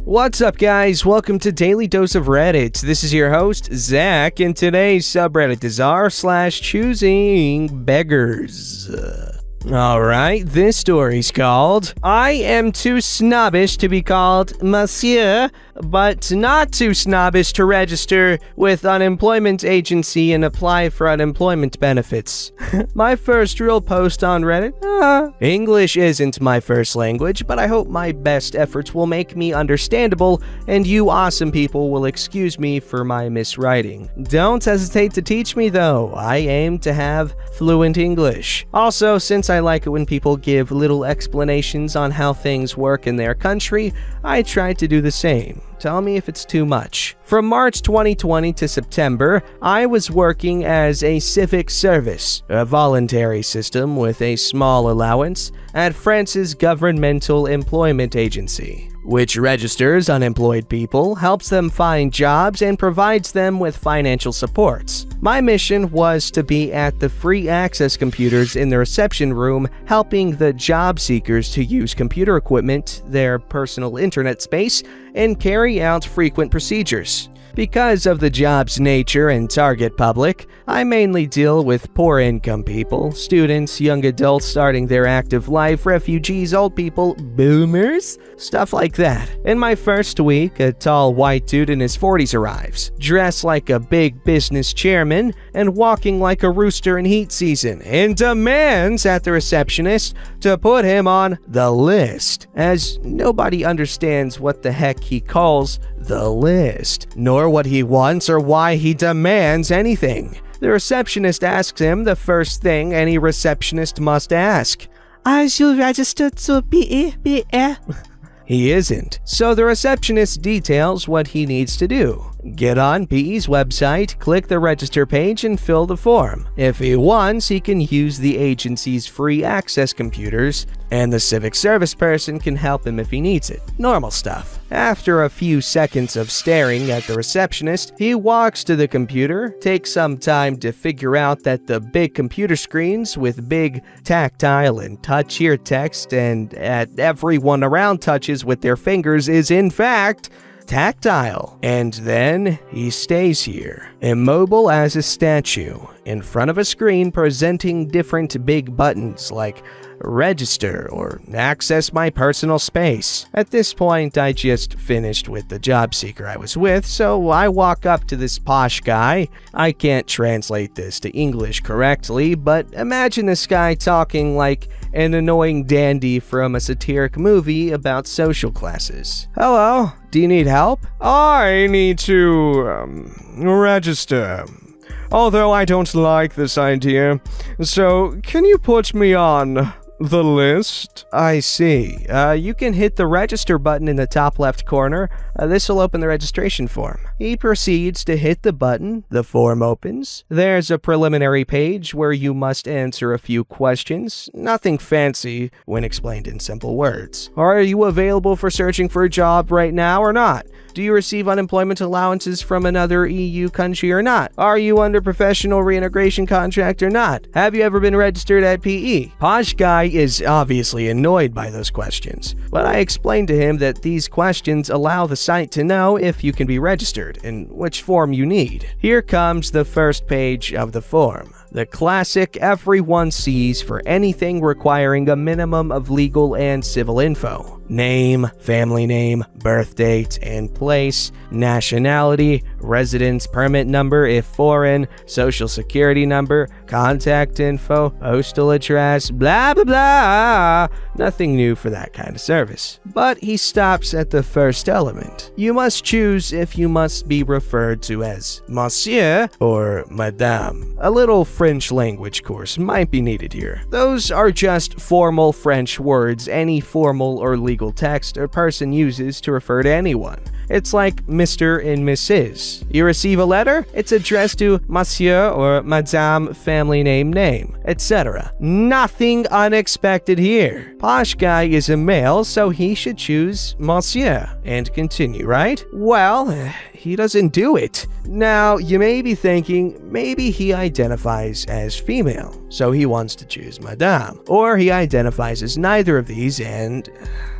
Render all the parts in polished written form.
What's up, guys? Welcome to Daily Dose of Reddit. This is your host, Zach, and today's subreddit is r/ChoosingBeggars. Alright, this story's called I Am Too Snobbish to Be Called Monsieur, but Not Too Snobbish to Register with Unemployment Agency and Apply for Unemployment Benefits. My first real post on Reddit? English isn't my first language, but I hope my best efforts will make me understandable and you awesome people will excuse me for my miswriting. Don't hesitate to teach me though, I aim to have fluent English. Also, since I like it when people give little explanations on how things work in their country, I try to do the same. Tell me if it's too much. From March 2020 to September, I was working as a civic service, a voluntary system with a small allowance, at France's governmental employment agency, which registers unemployed people, helps them find jobs, and provides them with financial supports. My mission was to be at the free access computers in the reception room, helping the job seekers to use computer equipment, their personal internet space, and carry out frequent procedures. Because of the job's nature and target public, I mainly deal with poor-income people, students, young adults starting their active life, refugees, old people, boomers, stuff like that. In my first week, a tall white dude in his 40s arrives, dressed like a big business chairman and walking like a rooster in heat season, and demands at the receptionist to put him on the list, as nobody understands what the heck he calls the list, nor what he wants or why he demands anything. The receptionist asks him the first thing any receptionist must ask. Are you registered to be? He isn't, so the receptionist details what he needs to do. Get on PE's website, click the register page, and fill the form. If he wants, he can use the agency's free access computers, and the civic service person can help him if he needs it. Normal stuff. After a few seconds of staring at the receptionist, he walks to the computer, takes some time to figure out that the big computer screens with big tactile and touch here text and everyone around touches with their fingers is in fact tactile. And then he stays here, immobile as a statue, in front of a screen presenting different big buttons like register or access my personal space. At this point, I just finished with the job seeker I was with, so I walk up to this posh guy. I can't translate this to English correctly, but imagine this guy talking like an annoying dandy from a satiric movie about social classes. Hello, do you need help? I need to, register. Although I don't like this idea, so can you put me on the list? I see. You can hit the register button in the top left corner. This will open the registration form. He proceeds to hit the button. The form opens. There's a preliminary page where you must answer a few questions. Nothing fancy when explained in simple words. Are you available for searching for a job right now or not? Do you receive unemployment allowances from another EU country or not? Are you under professional reintegration contract or not? Have you ever been registered at PE? Posh guy is obviously annoyed by those questions, but I explained to him that these questions allow the site to know if you can be registered and which form you need. Here comes the first page of the form. The classic everyone sees for anything requiring a minimum of legal and civil info. Name, family name, birth date and place, nationality, residence permit number if foreign, social security number, contact info, postal address, blah blah blah. Nothing new for that kind of service. But he stops at the first element. You must choose if you must be referred to as Monsieur or Madame. A little French language course might be needed here. Those are just formal French words any formal or legal text or person uses to refer to anyone. It's like Mr. and Mrs. You receive a letter, it's addressed to Monsieur or Madame, family name, etc. Nothing unexpected here. Posh guy is a male, so he should choose Monsieur and continue, right? Well, he doesn't do it. Now, you may be thinking, maybe he identifies as female, so he wants to choose Madame. Or he identifies as neither of these and...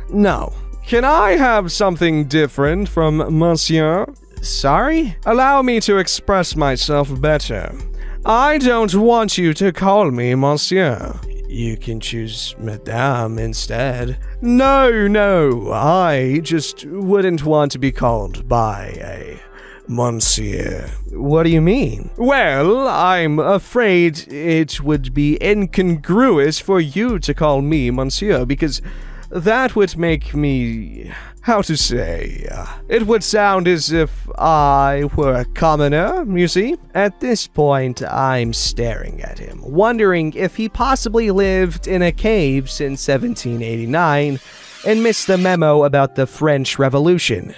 No. Can I have something different from monsieur? Sorry? Allow me to express myself better. I don't want you to call me monsieur. You can choose madame instead. No, I just wouldn't want to be called by a monsieur. What do you mean? Well, I'm afraid it would be incongruous for you to call me monsieur because that would make me, how to say, it would sound as if I were a commoner, you see? At this point, I'm staring at him, wondering if he possibly lived in a cave since 1789 and missed the memo about the French Revolution,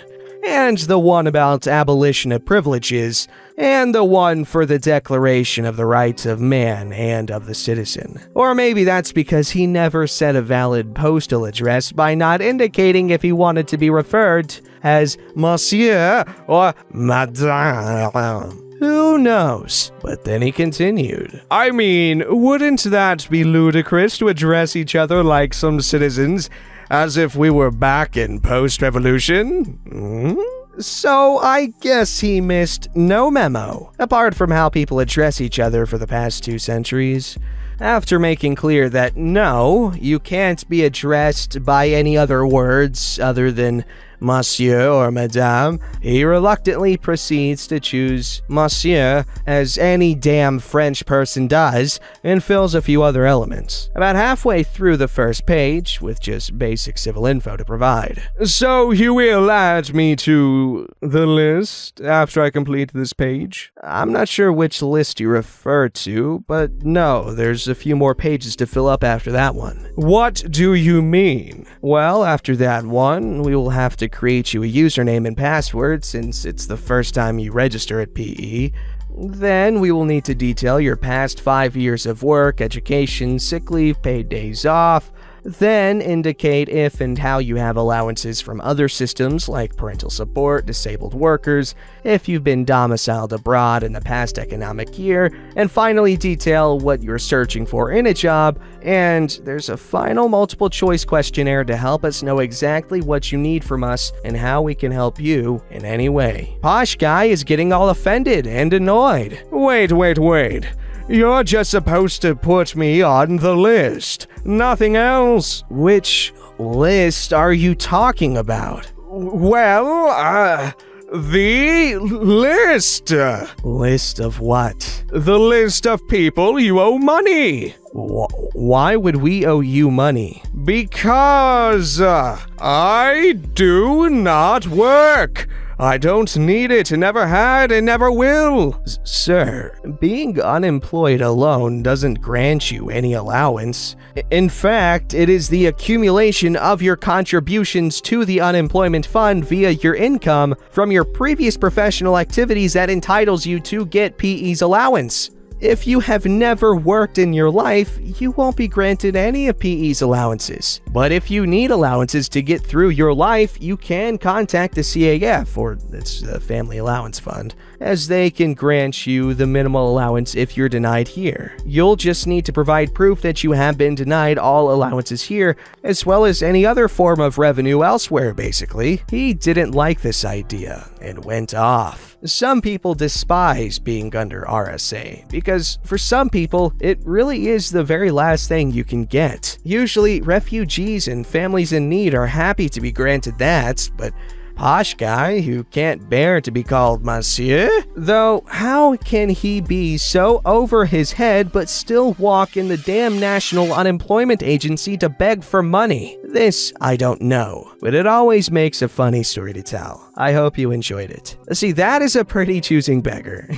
and the one about abolition of privileges, and the one for the Declaration of the Rights of Man and of the Citizen. Or maybe that's because he never set a valid postal address by not indicating if he wanted to be referred as Monsieur or Madame. Who knows? But then he continued. I mean, wouldn't that be ludicrous to address each other like some citizens, as if we were back in post-revolution? So I guess he missed no memo, apart from how people address each other for the past 2 centuries. After making clear that no, you can't be addressed by any other words other than monsieur or madame, he reluctantly proceeds to choose monsieur, as any damn French person does, and fills a few other elements. About halfway through the first page, with just basic civil info to provide. So you will add me to the list after I complete this page? I'm not sure which list you refer to, but no, there's a few more pages to fill up after that one. What do you mean? Well, after that one, we will have to create you a username and password since it's the first time you register at PE. Then we will need to detail your past 5 years of work, education, sick leave, paid days off. Then indicate if and how you have allowances from other systems like parental support, disabled workers, if you've been domiciled abroad in the past economic year, and finally detail what you're searching for in a job. And there's a final multiple choice questionnaire to help us know exactly what you need from us and how we can help you in any way. Posh Guy is getting all offended and annoyed. Wait. You're just supposed to put me on the list. Nothing else. Which list are you talking about? Well, the list. List of what? The list of people you owe money. Why would we owe you money? Because I do not work. I don't need it, never had, and never will. Sir, being unemployed alone doesn't grant you any allowance. In fact, it is the accumulation of your contributions to the unemployment fund via your income from your previous professional activities that entitles you to get PE's allowance. If you have never worked in your life, you won't be granted any of PE's allowances. But if you need allowances to get through your life, you can contact the CAF, or it's the Family Allowance Fund, as they can grant you the minimal allowance if you're denied here. You'll just need to provide proof that you have been denied all allowances here, as well as any other form of revenue elsewhere, basically. He didn't like this idea and went off. Some people despise being under RSA because for some people, it really is the very last thing you can get. Usually, refugees and families in need are happy to be granted that, but Posh Guy who can't bear to be called monsieur? Though, how can he be so over his head but still walk in the damn National Unemployment Agency to beg for money? This, I don't know, but it always makes a funny story to tell. I hope you enjoyed it. See, that is a pretty choosing beggar.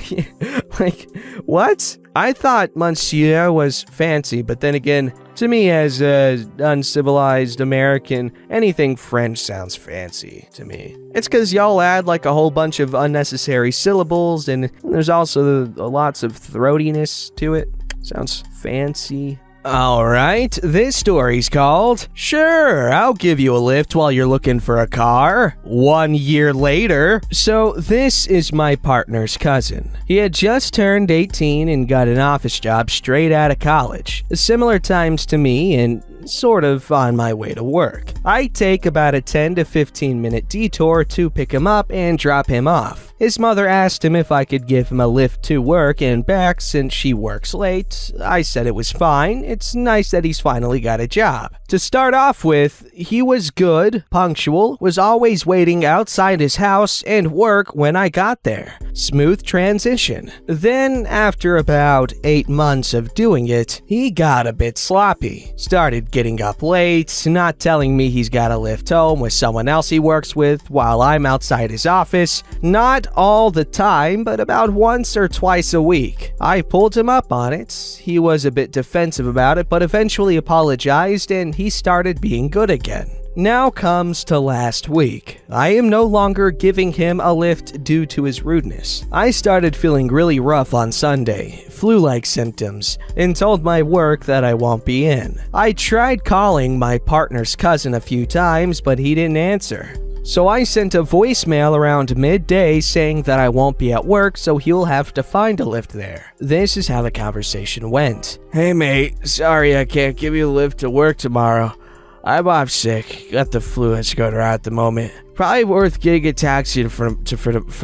Like, what? I thought monsieur was fancy, but then again, to me as an uncivilized American, anything French sounds fancy to me. It's because y'all add like a whole bunch of unnecessary syllables, and there's also lots of throatiness to it. Sounds fancy. Alright, this story's called Sure, I'll Give You a Lift While You're Looking for a Car. 1 year later. So this is my partner's cousin. He had just turned 18 and got an office job straight out of college. Similar times to me, and sort of on my way to work. I take about a 10 to 15 minute detour to pick him up and drop him off. His mother asked him if I could give him a lift to work and back since she works late. I said it was fine. It's nice that he's finally got a job. To start off with, he was good, punctual, was always waiting outside his house and work when I got there. Smooth transition. Then, after about 8 months of doing it, he got a bit sloppy. Started getting up late, not telling me he's got a lift home with someone else he works with while I'm outside his office. Not all the time, but about once or twice a week. I pulled him up on it. He was a bit defensive about it, but eventually apologized and he started being good again. Now comes to last week. I am no longer giving him a lift due to his rudeness. I started feeling really rough on Sunday, flu-like symptoms, and told my work that I won't be in. I tried calling my partner's cousin a few times, but he didn't answer. So I sent a voicemail around midday saying that I won't be at work, so he'll have to find a lift there. This is how the conversation went. Hey mate, sorry I can't give you a lift to work tomorrow. I'm off sick. Got the flu that's going around at the moment. Probably worth getting a taxi for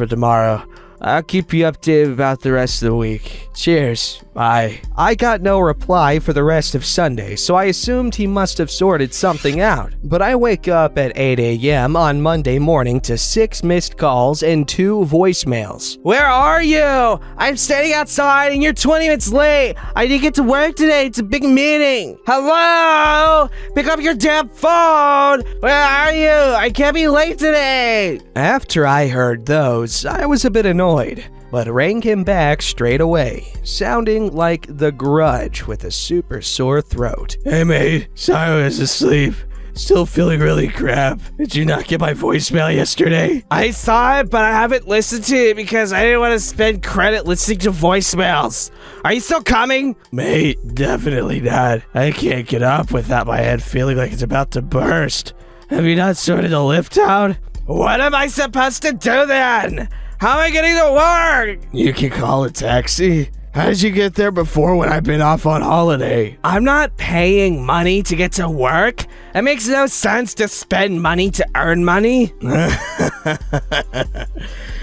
tomorrow. I'll keep you updated about the rest of the week. Cheers. Bye. I got no reply for the rest of Sunday, so I assumed he must have sorted something out. But I wake up at 8 a.m. on Monday morning to 6 missed calls and 2 voicemails. Where are you? I'm standing outside and you're 20 minutes late. I didn't get to work today. It's a big meeting. Hello? Pick up your damn phone. Where are you? I can't be late today. After I heard those, I was a bit annoyed, but rang him back straight away, sounding like the Grudge with a super sore throat. Hey mate, sorry I was asleep. Still feeling really crap. Did you not get my voicemail yesterday? I saw it, but I haven't listened to it because I didn't want to spend credit listening to voicemails. Are you still coming? Mate, definitely not. I can't get up without my head feeling like it's about to burst. Have you not sorted the lift out? What am I supposed to do then? How am I getting to work? You can call a taxi. How did you get there before when I've been off on holiday? I'm not paying money to get to work. It makes no sense to spend money to earn money.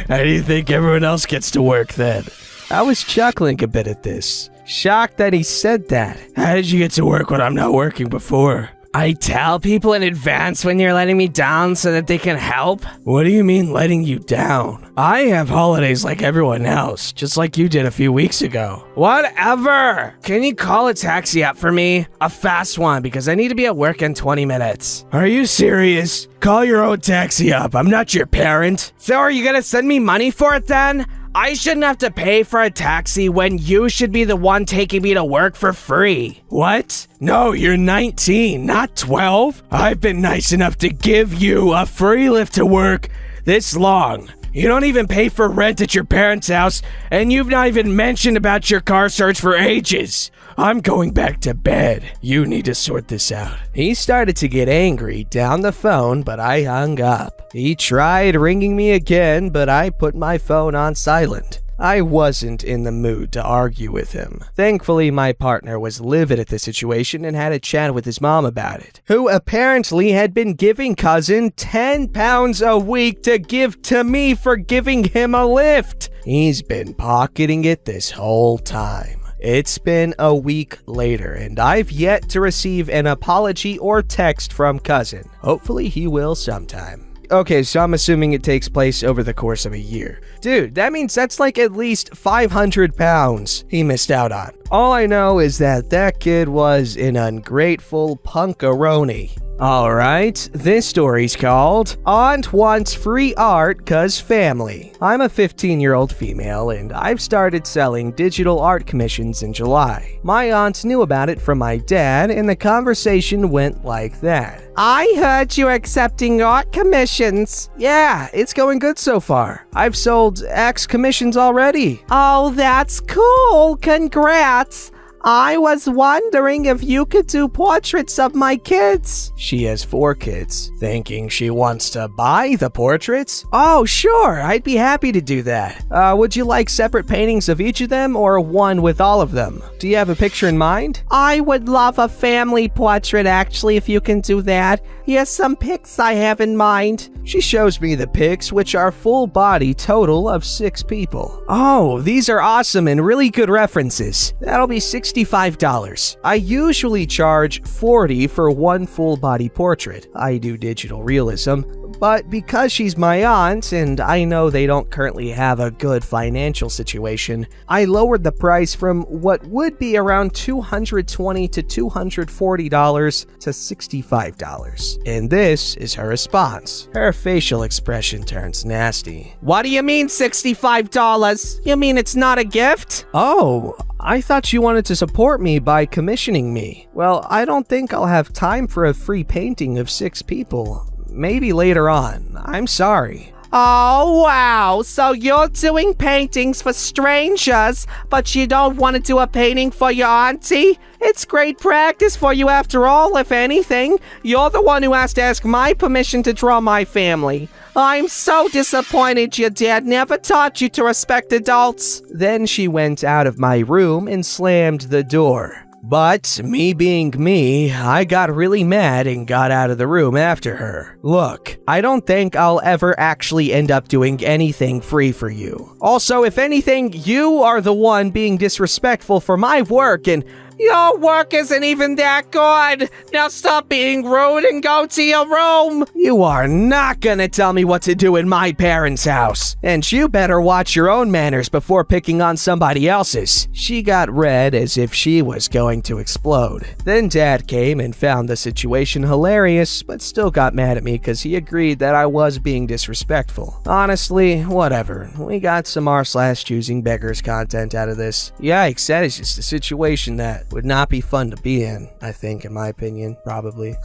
How do you think everyone else gets to work then? I was chuckling a bit at this, shocked that he said that. How did you get to work when I'm not working before? I tell people in advance when you're letting me down so that they can help. What do you mean letting you down? I have holidays like everyone else, just like you did a few weeks ago. Whatever. Can you call a taxi up for me? A fast one, because I need to be at work in 20 minutes. Are you serious? Call your own taxi up. I'm not your parent. So are you gonna send me money for it then? I shouldn't have to pay for a taxi when you should be the one taking me to work for free. What? No, you're 19, not 12. I've been nice enough to give you a free lift to work this long. You don't even pay for rent at your parents' house, and you've not even mentioned about your car search for ages. I'm going back to bed. You need to sort this out. He started to get angry down the phone, but I hung up. He tried ringing me again, but I put my phone on silent. I wasn't in the mood to argue with him. Thankfully, my partner was livid at the situation and had a chat with his mom about it, who apparently had been giving cousin £10 a week to give to me for giving him a lift. He's been pocketing it this whole time. It's been a week later, and I've yet to receive an apology or text from cousin. Hopefully he will sometime. Okay, so I'm assuming it takes place over the course of a year. Dude, that means that's like at least 500 pounds he missed out on. All I know is that kid was an ungrateful punkaroni. Alright, this story's called Aunt Wants Free Art 'Cause Family. I'm a 15-year-old female and I've started selling digital art commissions in July. My aunt knew about it from my dad and the conversation went like that. I heard you're accepting art commissions. Yeah, it's going good so far. I've sold X commissions already. Oh, that's cool. Congrats. I was wondering if you could do portraits of my kids. She has 4 kids, thinking she wants to buy the portraits. Oh, sure, I'd be happy to do that. Would you like separate paintings of each of them or one with all of them? Do you have a picture in mind? I would love a family portrait, actually, if you can do that. Here's some pics I have in mind. She shows me the pics, which are full body total of 6 people. Oh, these are awesome and really good references. That'll be $65. I usually charge $40 for one full body portrait. I do digital realism, but because she's my aunt and I know they don't currently have a good financial situation, I lowered the price from what would be around $220 to $240 to $65. And this is her response. Her facial expression turns nasty. What do you mean $65? You mean it's not a gift? Oh, I thought you wanted to support me by commissioning me. Well, I don't think I'll have time for a free painting of 6 people. Maybe later on. I'm sorry. Oh, wow. So you're doing paintings for strangers, but you don't want to do a painting for your auntie? It's great practice for you after all, if anything. You're the one who has to ask my permission to draw my family. I'm so disappointed your dad never taught you to respect adults. Then she went out of my room and slammed the door. But, me being me, I got really mad and got out of the room after her. Look, I don't think I'll ever actually end up doing anything free for you. Also, if anything, you are the one being disrespectful for my work, and your work isn't even that good. Now stop being rude and go to your room. You are not gonna tell me what to do in my parents' house. And you better watch your own manners before picking on somebody else's. She got red as if she was going to explode. Then Dad came and found the situation hilarious, but still got mad at me because he agreed that I was being disrespectful. Honestly, whatever. We got some r/ChoosingBeggars content out of this. Yikes, that is just a situation that would not be fun to be in, I think, in my opinion, probably.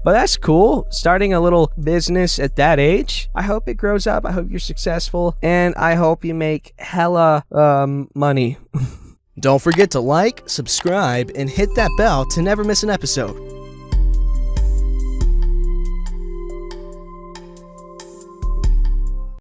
But that's cool, starting a little business at that age. I hope it grows up, I hope you're successful, and I hope you make hella, money. Don't forget to like, subscribe, and hit that bell to never miss an episode.